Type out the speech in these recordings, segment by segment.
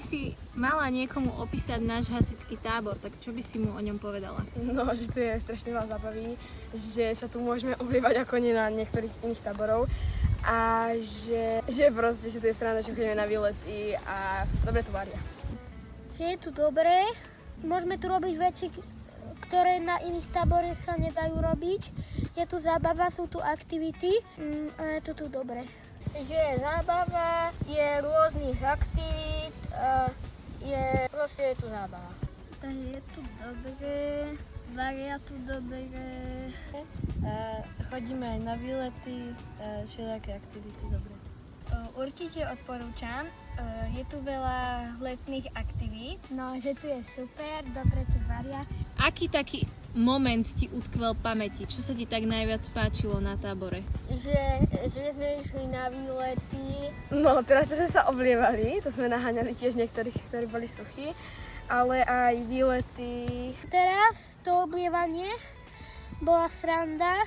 si mala niekomu opísať náš hasičský tábor, tak čo by si mu o ňom povedala? No, že tu je strašne veľa zábavy, že sa tu môžeme oblievať ako nie na niektorých iných táborov a že proste, že tu je strana, že chodíme na výlety a dobre tu varia. Že je tu dobré, môžeme tu robiť veci, ktoré na iných táboroch sa nedajú robiť. Je tu zábava, sú tu aktivity a je to tu dobré. Že je zábava, je rôznych aktivít, proste je tu zábava. Takže je tu dobré, varia tu dobré. Chodíme aj na výlety, všelijaké aktivity dobré. Určite odporúčam. Je tu veľa letných aktivít. No, že tu je super, dobre tu varia. Aký taký moment ti utkvel v pamäti? Čo sa ti tak najviac páčilo na tábore? Že sme išli na výlety. No, teraz čo sme sa oblievali, to sme naháňali tiež niektorých, ktorí boli suchí, ale aj výlety. Teraz to oblievanie bola sranda.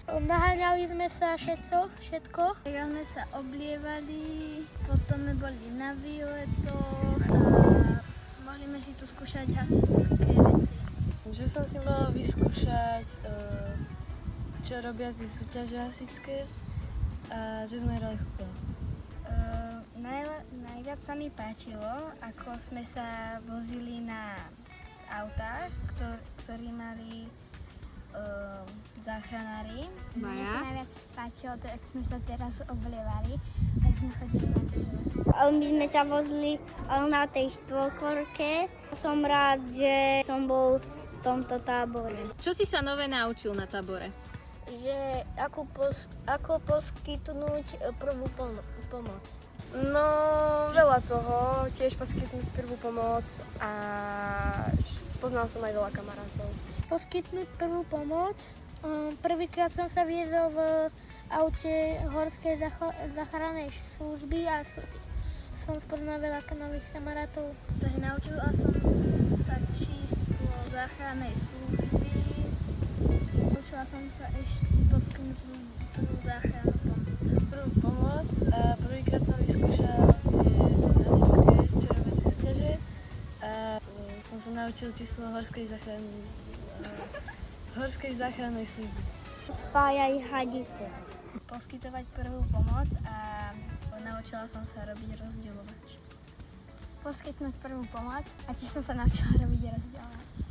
Naháňali sme sa všetko. Ja sme sa oblievali, potom sme boli na výletoch a mohli sme si tu skúšať hasičské veci. Že som si mala vyskúšať, čo robia si súťaže hasičské a že sme hrali hokej. Najviac sa mi páčilo, ako sme sa vozili na autách, ktorí mali záchranári. Mne sa najviac páčilo to, ak sme sa teraz oblievali, tak sme chodili na to. My sme sa vozili na tej štvorkorke. Som rád, že som bol v tomto tábore. Čo si sa nové naučil na tábore? Že ako poskytnúť prvú pomoc. No, veľa toho, tiež poskytnúť prvú pomoc a spoznal som aj veľa kamarátov. Poskytnúť prvú pomoc. Prvýkrát som sa viezol v aute horskej záchrannej služby a som spoznal veľa nových kamarátov. Takže naučila som sa číslo záchrannej služby. Naučila som sa ešte poskytnúť prvú záchrannú pomoc. Prvú pomoc a prvýkrát som vyskúšal tie hasičské, čo robia tie súťaže a som sa naučil číslo horskej záchrannej služby. Spájaj hadice. Poskytovať prvú pomoc a naučila som sa robiť rozdeľovač. Poskytnúť prvú pomoc a tiež som sa naučila robiť rozdeľovač.